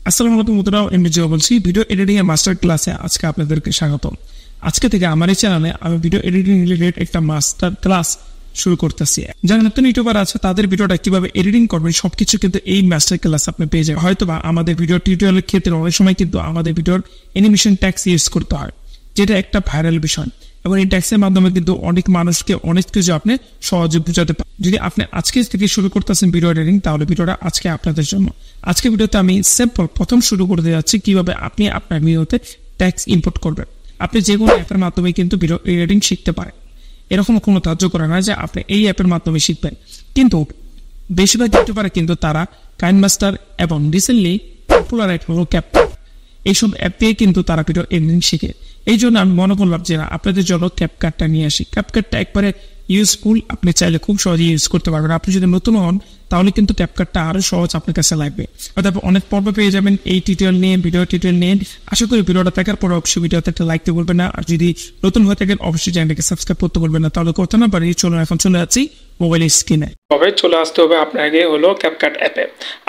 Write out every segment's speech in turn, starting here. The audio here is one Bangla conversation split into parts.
আসসালামু আলাইকুম বন্ধুরা, এমনি জিও বলছি। ভিডিও এডিটিং এর মাস্টার ক্লাসে আজকে আপনাদেরকে স্বাগতম। আজকে থেকে আমার এই চ্যানেলে আমি ভিডিও এডিটিং রিলেটেড একটা মাস্টার ক্লাস শুরু করতেছি। যারা নতুন ইউটিউবার আছে তাদের ভিডিওটা কিভাবে এডিটিং করবেন সবকিছু কিন্তু এই মাস্টার ক্লাস আপনি পেয়ে যাবেন। হয়তোবা আমাদের ভিডিও টিউটোরিয়ালের ক্ষেত্রে অনেক সময় কিন্তু আমাদের ভিডিওর অ্যানিমেশন ট্যাক্স ইউজ করতে হয়, যেটা একটা ভাইরাল বিষয়, এবং এই ট্যাক্সের মাধ্যমে কিন্তু অনেক মানুষকে অনেক কিছু আপনি সহজে বুঝাতে পারেন। যদি আপনি আজকে থেকে শুরু করতেছেন ভিডিও এডিটিং, তাহলে ভিডিওটা আজকে আপনাদের জন্য। আজকে ভিডিওতে আমি সিম্পল প্রথম শুরু করতে যাচ্ছি কিভাবে আপনি আপনার ভিডিওতে ট্যাক্স ইম্পোর্ট করবেন। আপনি যে কোনো অ্যাপের মাধ্যমে কিন্তু ভিডিও এডিটিং শিখতে পারেন। এরকম কোনো ধার্য করা নয় যে আপনি এই অ্যাপের মাধ্যমে শিখবেন, কিন্তু বেশিরভাগ ইউটিউবারে কিন্তু তারা কাইনমাস্টার এবং রিসেন্টলি পপুলার অ্যাপ হলো ক্যাপকাট, এইসব অ্যাপ দিয়ে কিন্তু তারা ভিডিও এডিটিং শিখে। এই জন্য আমি মনে করলাম যে আপনাদের জন্য ক্যাপকাটটা নিয়ে আসি। ক্যাপকাটটা একবারে ইউজফুল, আপনি চাইলে খুব সহজে ইউজ করতে পারবেন। আপনি যদি নতুন হন তাহলে কিন্তু ক্যাপকাটটা আরো সহজ আপনার কাছে লাগবে। অর্থাৎ অনেক পর্ব পেয়ে যাবেন এই টিউটোরিয়াল নিয়ে, ভিডিও টিউটোরিয়াল নিয়ে। আশা করি ভিডিওটা দেখার পর অবশ্যই ভিডিওতে একটা লাইক দিতে বলবেন না, আর যদি নতুন হয়ে থাকেন অবশ্যই চ্যানেলটাকে সাবস্ক্রাইব করতে বলবেন না। তাহলে কথা না পারি, চলুন এখন চলে যাচ্ছি মোবাইলের স্ক্রিনে। তবে চলে আসতে হবে আপনাকে হলো ক্যাপকাট অ্যাপে।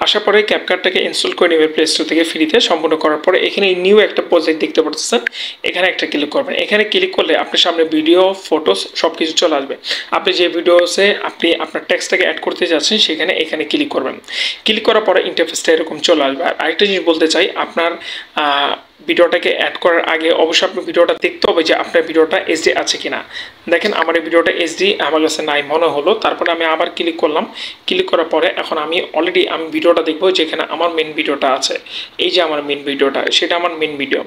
আসার পরে ক্যাপকাটটাকে ইনস্টল করে নেবেন প্লে স্টোর থেকে ফ্রিতে। সম্পূর্ণ করার পরে এখানে নিউ একটা প্রজেক্ট দেখতে পাচ্ছেন, এখানে একটা ক্লিক করবেন। এখানে ক্লিক করলে আপনার সামনে ভিডিও, ফটোস সব কিছু চলে আসবে। আপনি যে ভিডিওসে আপনি আপনার টেক্সটটাকে অ্যাড করতে যাচ্ছেন সেখানে এখানে ক্লিক করবেন। ক্লিক করার পরে ইন্টারফেসটা এরকম চলে আসবে। আর আরেকটা জিনিস বলতে চাই, আপনার ভিডিওটাকে অ্যাড করার আগে অবশ্যই আপনি ভিডিওটা দেখতে হবে যে আপনার ভিডিওটা এইচডি আছে কিনা। দেখেন আমার এই ভিডিওটা এইচডি আমার কাছে নাই মনে হলো, তারপরে আমি আবার ক্লিক করলাম। ক্লিক করার পরে এখন আমি অলরেডি ভিডিওটা দেখবো যেখানে আমার মেন ভিডিওটা আছে। এই যে আমার মেন ভিডিওটা, সেটা আমার মেন ভিডিও।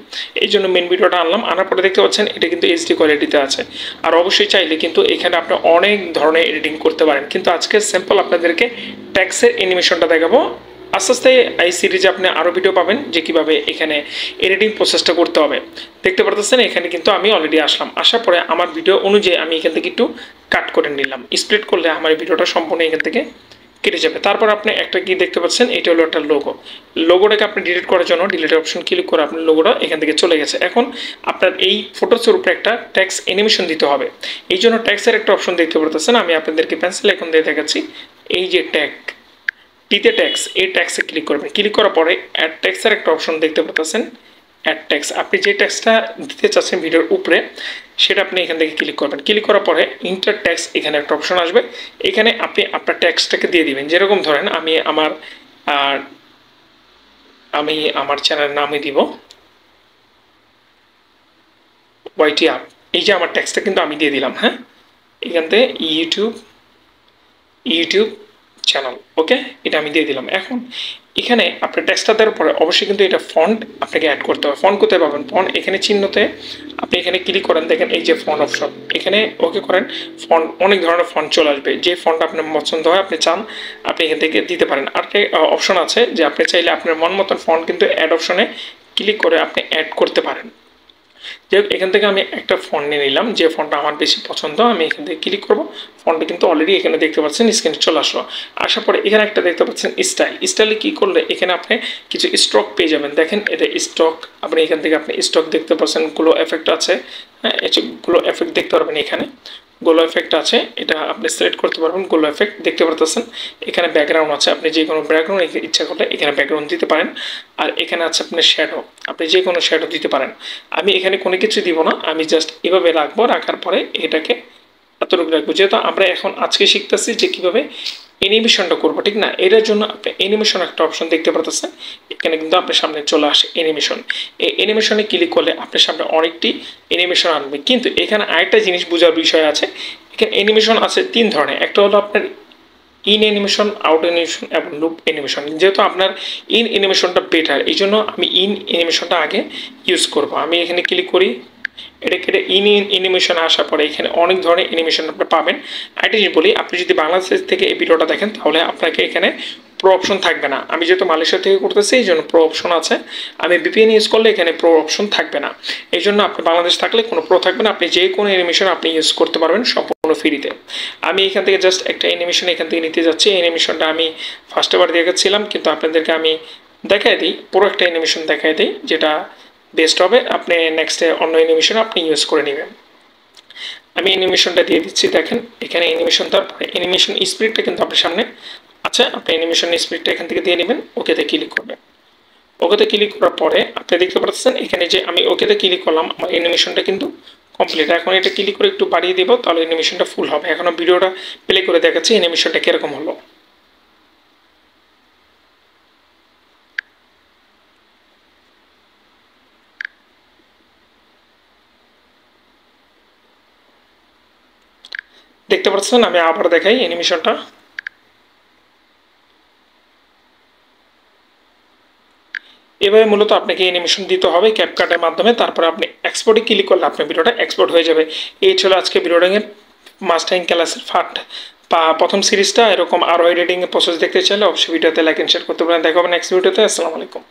এই জন্য মেন ভিডিওটা আনলাম। আনার পরে দেখতে পাচ্ছেন এটা কিন্তু এইচডি কোয়ালিটিতে আছে। আর অবশ্যই চাইলে কিন্তু এখানে আপনি অনেক ধরনের এডিটিং করতে পারেন, কিন্তু আজকে সিম্পল আপনাদেরকে ট্যাক্সের অ্যানিমেশনটা দেখাবো। আস্তে আস্তে এই সিরিজে আপনি আরও ভিডিও পাবেন যে কীভাবে এখানে এডিটিং প্রসেসটা করতে হবে। দেখতে পারতেছেন এখানে কিন্তু আমি অলরেডি আসলাম। আসার পরে আমার ভিডিও অনুযায়ী আমি এখান থেকে একটু কাট করে নিলাম। স্প্লিট করলে আমার ভিডিওটা সম্পূর্ণ এখান থেকে কেটে যাবে। তারপর আপনি একটা কি দেখতে পাচ্ছেন, এটা হলো একটা লোগো। লোগোটাকে আপনি ডিলিট করার জন্য ডিলিট অপশন ক্লিক করে আপনার লোগোটা এখান থেকে চলে গেছে। এখন আপনার এই ফটোসের উপরে একটা ট্যাক্স অ্যানিমেশন দিতে হবে। এই জন্য ট্যাক্সের একটা অপশন দেখতে পারতেছেন, আমি আপনাদেরকে পেন্সিল এখন দিয়ে দেখাচ্ছি। এই যে ট্যাগ টিতে ট্যাক্স, এই ট্যাক্সে ক্লিক করবেন। ক্লিক করার পরে অ্যাড ট্যাক্সের একটা অপশন দেখতে পাচ্ছেন, অ্যাড ট্যাক্স। আপনি যে ট্যাক্সটা দিতে চাচ্ছেন ভিডিওর উপরে সেটা আপনি এখান থেকে ক্লিক করবেন। ক্লিক করার পরে ইন্টার ট্যাক্স এখানে একটা অপশন আসবে। এখানে আপনি আপনার ট্যাক্সটাকে দিয়ে দিবেন। যেরকম ধরেন আমি আমার চ্যানেলের নামই দিব ওয়াইটি আপ। এই যে আমার ট্যাক্সটা কিন্তু আমি দিয়ে দিলাম। হ্যাঁ, এখান থেকে ইউটিউব চ্যানেল, ওকে, এটা আমি দিয়ে দিলাম। এখন এখানে আপনার টেক্সটটা দেওয়ার পরে অবশ্যই কিন্তু এটা ফন্ট আপনাকে অ্যাড করতে হবে। ফন্ট কোথায় পাবেন? ফন্ট এখানে চিহ্নতে আপনি এখানে ক্লিক করেন, দেখেন এই যে ফন্ট অপশন, এখানে ওকে করেন। ফন্ট অনেক ধরনের ফন্ট চলে আসবে। যে ফন্ট আপনার পছন্দ হয় আপনি চান আপনি এখান থেকে দিতে পারেন। আর একটা অপশন আছে যে আপনি চাইলে আপনার মন মতন ফন্ট কিন্তু অ্যাড অপশনে ক্লিক করে আপনি অ্যাড করতে পারেন। যাই হোক, এখান থেকে আমি একটা ফন্ট নিয়ে নিলাম, যে ফন্টটা আমার বেশি পছন্দ। আমি এখান থেকে ক্লিক করবো। ফন্টটা কিন্তু অলরেডি এখানে দেখতে পাচ্ছেন স্ক্রিনে চলে আসলো। আসার পরে এখানে একটা দেখতে পাচ্ছেন স্টাইলে কি করলে এখানে আপনি কিছু স্টক পেয়ে যাবেন। দেখেন এটা স্টক, আপনি এখান থেকে আপনি স্টক দেখতে পাচ্ছেন। গ্লো এফেক্ট আছে, হ্যাঁ, গ্লো এফেক্ট দেখতে পারবেন। এখানে গ্লো এফেক্ট আছে, এটা আপনি সিলেক্ট করতে পারবেন। গ্লো এফেক্ট দেখতে পারতেছেন। এখানে ব্যাকগ্রাউন্ড আছে, আপনি যে কোনো ব্যাকগ্রাউন্ড ইচ্ছা করলে এখানে ব্যাকগ্রাউন্ড দিতে পারেন। আর এখানে আছে আপনার শ্যাডো, আপনি যে কোনো শ্যাডো দিতে পারেন। আমি এখানে কোনো কিছু দিব না, আমি জাস্ট এভাবে রাখবো। রাখার পরে এটাকে এতটুকু রাখবো। যেহেতু আমরা এখন আজকে শিখতেছি যে কীভাবে অ্যানিমেশনটা করবো, ঠিক না? এটার জন্য আপনি অ্যানিমেশন একটা অপশন দেখতে পারতেছেন। এখানে কিন্তু আপনার সামনে চলে আসে অ্যানিমেশন। এই অ্যানিমেশনে ক্লিক করলে আপনার সামনে অনেকটি অ্যানিমেশন আনবে। কিন্তু এখানে আরেকটা জিনিস বোঝার বিষয় আছে। এখানে অ্যানিমেশন আছে তিন ধরনের। একটা হলো আপনার ইন অ্যানিমেশন, আউট অ্যানিমেশন এবং লুপ অ্যানিমেশন। যেহেতু আপনার ইন অ্যানিমেশনটা বেটার, এই জন্য আমি ইন অ্যানিমেশনটা আগে ইউজ করব। আমি এখানে ক্লিক করি, এটা কেটে ইন অ্যানিমেশন আসার পরে এখানে অনেক ধরনের অ্যানিমেশন আপনি পাবেন। আরেকটা জিনিস বলি, আপনি যদি বাংলাদেশ থেকে এই ভিডিওটা দেখেন তাহলে আপনাকে এখানে প্রো অপশন থাকবে না। আমি যেহেতু মালয়েশিয়া থেকে করতেছি এই জন্য প্রো অপশন আছে। আমি ভিপিএন ইউজ করলে এখানে প্রো অপশন থাকবে না। এই জন্য আপনি বাংলাদেশ থাকলে কোনো প্রো থাকবে না। আপনি যে কোনো অ্যানিমেশন আপনি ইউজ করতে পারবেন সম্পূর্ণ ফ্রিতে। আমি এখান থেকে জাস্ট একটা অ্যানিমেশন এখান থেকে নিতে যাচ্ছি। অ্যানিমেশনটা আমি ফার্স্ট এবার দেখাচ্ছিলাম, কিন্তু আপনাদেরকে আমি দেখাই দিই, পুরো একটা অ্যানিমেশন দেখাই দিই যেটা বেস্ট হবে। আপনি নেক্সটে অন্য অ্যানিমেশন আপনি ইউজ করে নেবেন। আমি অ্যানিমেশনটা দিয়ে দিচ্ছি। দেখেন এখানে অ্যানিমেশন, তারপরে অ্যানিমেশন স্পিডটা কিন্তু আপনার সামনে আচ্ছা, আপনি অ্যানিমেশন স্পিডটা এখান থেকে দিয়ে নেবেন। ওকেতে ক্লিক করবেন। ওকেতে ক্লিক করার পরে আপনি দেখতে পাচ্ছেন এখানে যে আমি ওকেতে ক্লিক করলাম, আমার অ্যানিমেশনটা কিন্তু কমপ্লিট। এখন এটা ক্লিক করে একটু বাড়িয়ে দিব, তাহলে অ্যানিমেশনটা ফুল হবে। এখনো ভিডিওটা প্লে করে দেখাচ্ছি অ্যানিমেশনটা কিরকম হলো। দেখতে পাচ্ছেন, আমি আবার দেখাই অ্যানিমেশনটা। এভাবে মূলত আপনাকে অ্যানিমেশন দিতে হবে ক্যাপকাটের মাধ্যমে। তারপরে আপনি এক্সপোর্টে ক্লিক করলে আপনার ভিডিওটা এক্সপোর্ট হয়ে যাবে। এই ছিল আজকে ভিডিওটার মাস্টারিং ক্লাসের পার্ট বা প্রথম সিরিজটা। এরকম আরও এডিটিংয়ের প্রসেস দেখতে চাইলে অবশ্যই ভিডিওতে লাইক এন্ড শেয়ার করতে পারেন। দেখা হবে নেক্সট ভিডিওতে। আসসালামু আলাইকুম।